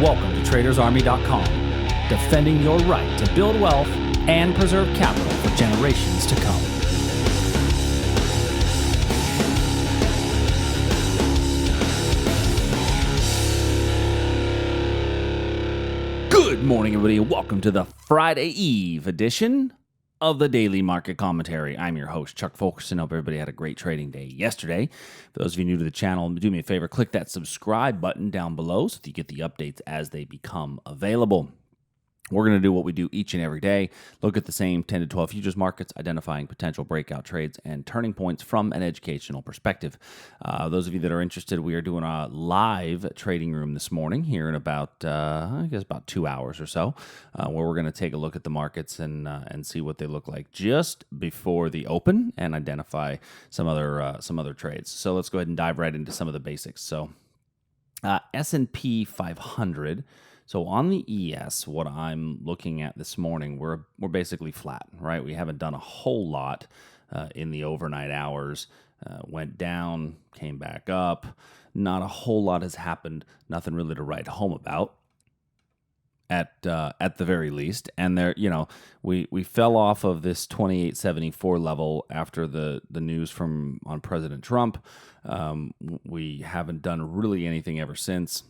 Welcome to TradersArmy.com, defending your right to build wealth and preserve capital for generations to come. Good morning, everybody, and welcome to the Friday Eve edition of the Daily Market Commentary. I'm your host, Chuck Fulkerson. Hope everybody had a great trading day yesterday. For those of you new to the channel, do me a favor, click that subscribe button down below so that you get the updates as they become available. We're going to do what we do each and every day, look at the same 10 to 12 futures markets, identifying potential breakout trades and turning points from an educational perspective. Those of you that are interested, we are doing a live trading room this morning here in about, about 2 hours or so, where we're going to take a look at the markets and see what they look like just before the open and identify some other trades. So let's go ahead and dive right into some of the basics. So S&P 500. So on the ES, what I'm looking at this morning, we're basically flat, right? We haven't done a whole lot in the overnight hours. Went down, came back up. Not a whole lot has happened. Nothing really to write home about at the very least. And there, we fell off of this 2874 level after the news on President Trump. We haven't done really anything ever since.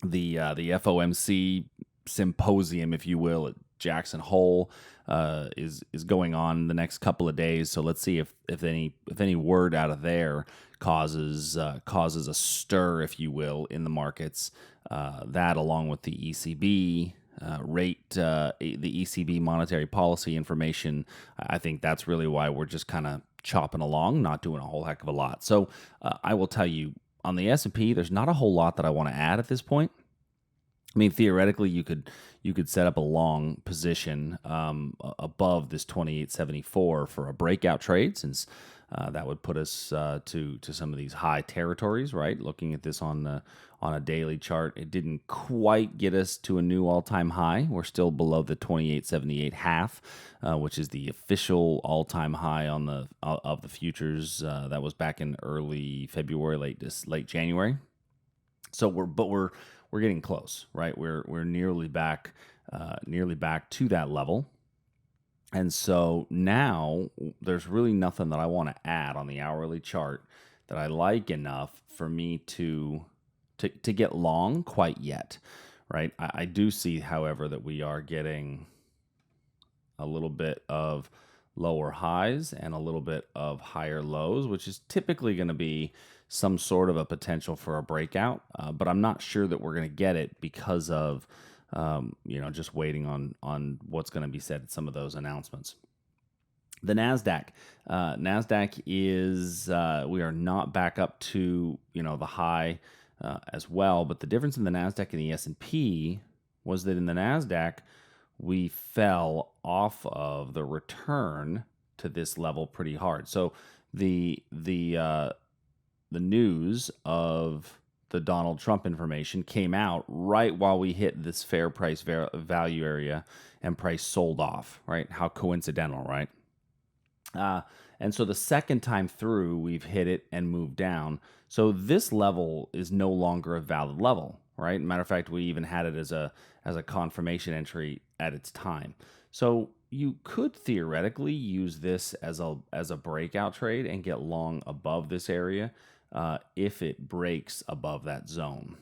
The FOMC symposium, if you will, at Jackson Hole is going on the next couple of days. So let's see if any word out of there causes a stir, if you will, in the markets. That along with the ECB rate, the ECB monetary policy information, I think that's really why we're just kind of chopping along, not doing a whole heck of a lot. So I will tell you, on the S&P, there's not a whole lot that I want to add at this point. I mean, theoretically, you could set up a long position above this 2874 for a breakout trade, since that would put us to some of these high territories, right? Looking at this on a daily chart, it didn't quite get us to a new all-time high. We're still below the 2878 half, which is the official all-time high of the futures. That was back in early February, late January. So we're getting close, right? We're nearly back to that level. And so now there's really nothing that I want to add on the hourly chart that I like enough for me to get long quite yet, right? I do see, however, that we are getting a little bit of lower highs and a little bit of higher lows, which is typically going to be some sort of a potential for a breakout, but I'm not sure that we're going to get it because of just waiting on what's going to be said at some of those announcements. The NASDAQ is we are not back up to the high as well, but the difference in the NASDAQ and the S&P was that in the NASDAQ we fell off of the return to this level pretty hard. So the news of the Donald Trump information came out right while we hit this fair price value area and price sold off, right? How coincidental, right? And so the second time through, we've hit it and moved down. So this level is no longer a valid level, right? Matter of fact, we even had it as a confirmation entry at its time. So you could theoretically use this as a breakout trade and get long above this area if it breaks above that zone,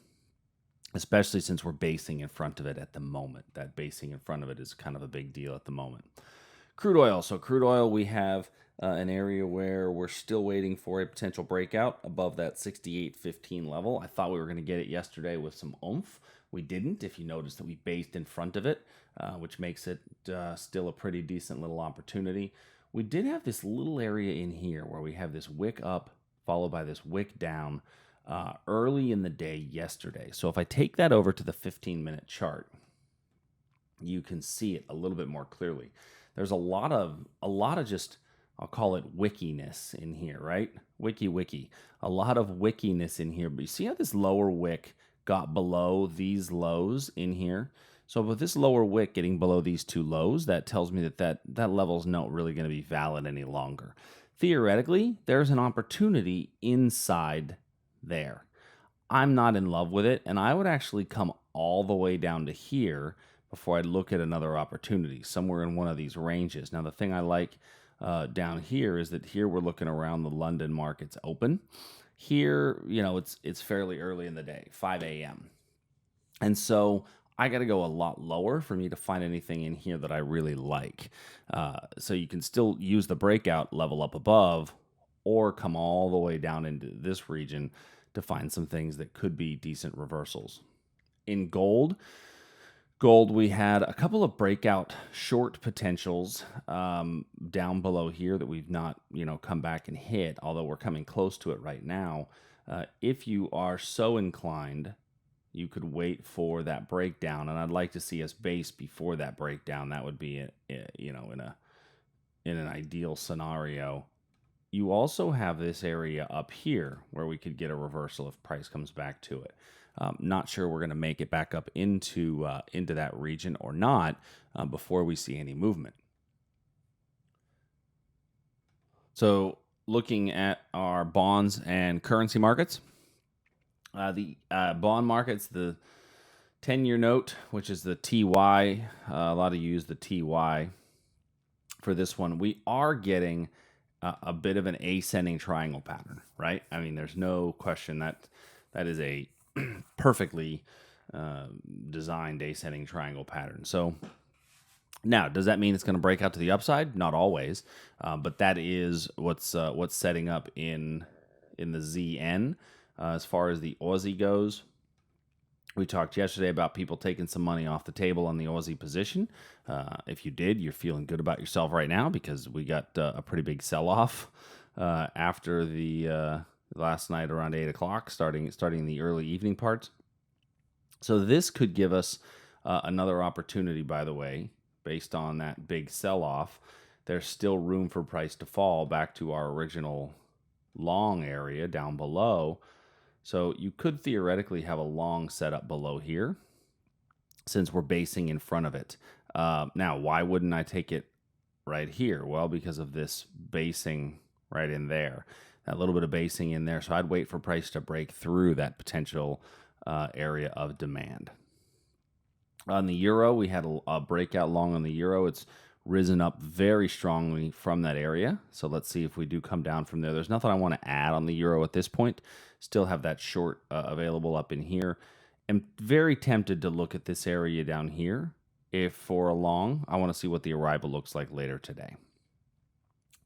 especially since we're basing in front of it at the moment. That basing in front of it is kind of a big deal at the moment. Crude oil. So crude oil, we have an area where we're still waiting for a potential breakout above that 68.15 level. I thought we were going to get it yesterday with some oomph. We didn't. If you notice that we based in front of it, which makes it still a pretty decent little opportunity. We did have this little area in here where we have this wick up followed by this wick down early in the day yesterday. So if I take that over to the 15-minute chart, you can see it a little bit more clearly. There's a lot of just, I'll call it wickiness in here, right? Wiki. A lot of wickiness in here. But you see how this lower wick got below these lows in here? So with this lower wick getting below these two lows, that tells me that level is not really going to be valid any longer. Theoretically, there's an opportunity inside there. I'm not in love with it, and I would actually come all the way down to here before I'd look at another opportunity, somewhere in one of these ranges. Now, the thing I like down here is that here we're looking around the London markets open. Here, it's fairly early in the day, 5 a.m. And so I got to go a lot lower for me to find anything in here that I really like. So you can still use the breakout level up above or come all the way down into this region to find some things that could be decent reversals. In gold, we had a couple of breakout short potentials down below here that we've not, come back and hit, although we're coming close to it right now. If you are so inclined, you could wait for that breakdown, and I'd like to see us base before that breakdown. That would be, in an ideal scenario. You also have this area up here where we could get a reversal if price comes back to it. Not sure we're going to make it back up into that region or not before we see any movement. So looking at our bonds and currency markets, the bond markets, the 10-year note, which is the TY, a lot of you use the TY for this one. We are getting a bit of an ascending triangle pattern, right? I mean, there's no question that is a perfectly designed ascending triangle pattern. So now, does that mean it's going to break out to the upside? Not always, but that is what's setting up in the ZN. As far as the Aussie goes, we talked yesterday about people taking some money off the table on the Aussie position. If you did, you're feeling good about yourself right now because we got a pretty big sell-off after the last night around 8 o'clock, starting the early evening parts. So this could give us another opportunity, by the way, based on that big sell-off. There's still room for price to fall back to our original long area down below. So you could theoretically have a long setup below here since we're basing in front of it. Now, why wouldn't I take it right here? Well, because of this basing right in there, that little bit of basing in there. So I'd wait for price to break through that potential area of demand. On the euro, we had a breakout long on the euro. It's risen up very strongly from that area. So let's see if we do come down from there. There's nothing I want to add on the euro at this point. Still have that short available up in here. I'm very tempted to look at this area down here. If for a long, I want to see what the arrival looks like later today.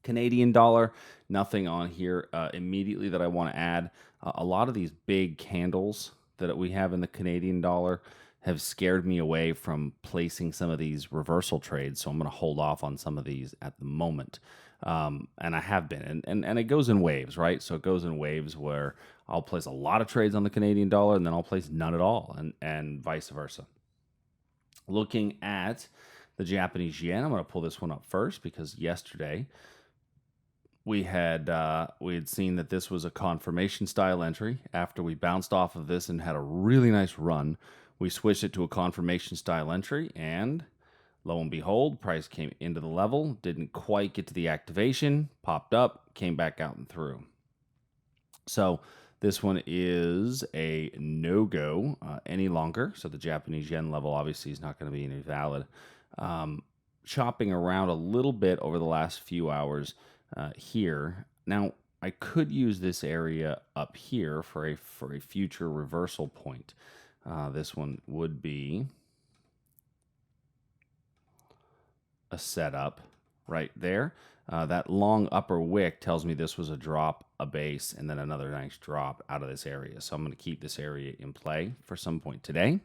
Canadian dollar, nothing on here immediately that I want to add. A lot of these big candles that we have in the Canadian dollar have scared me away from placing some of these reversal trades. So I'm going to hold off on some of these at the moment. And I have been. And it goes in waves, right? So it goes in waves where I'll place a lot of trades on the Canadian dollar and then I'll place none at all and vice versa. Looking at the Japanese yen, I'm going to pull this one up first because yesterday we had seen that this was a confirmation style entry. After we bounced off of this and had a really nice run, we switched it to a confirmation style entry, and lo and behold, price came into the level, didn't quite get to the activation, popped up, came back out and through. So this one is a no-go any longer. So the Japanese yen level obviously is not going to be any valid. Chopping around a little bit over the last few hours here. Now, I could use this area up here for a future reversal point. This one would be a setup right there. That long upper wick tells me this was a drop, a base, and then another nice drop out of this area. So I'm going to keep this area in play for some point today.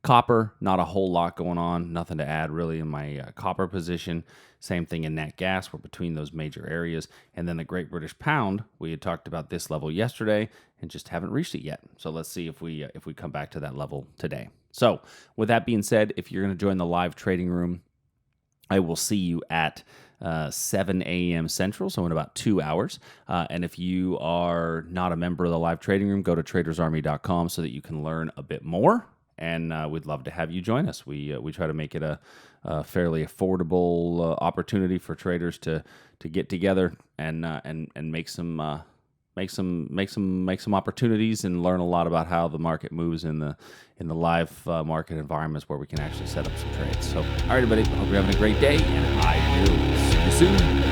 Copper, not a whole lot going on. Nothing to add really in my copper position. Same thing in nat gas. We're between those major areas. And then the Great British Pound, we had talked about this level yesterday and just haven't reached it yet. So let's see if we come back to that level today. So with that being said, if you're going to join the live trading room, I will see you at 7 a.m. Central, so in about 2 hours. And if you are not a member of the live trading room, go to tradersarmy.com so that you can learn a bit more. And we'd love to have you join us. We try to make it a fairly affordable opportunity for traders to get together and make some make some opportunities and learn a lot about how the market moves in the live market environments where we can actually set up some trades. So, all right, everybody, I hope you're having a great day, and I will see you soon.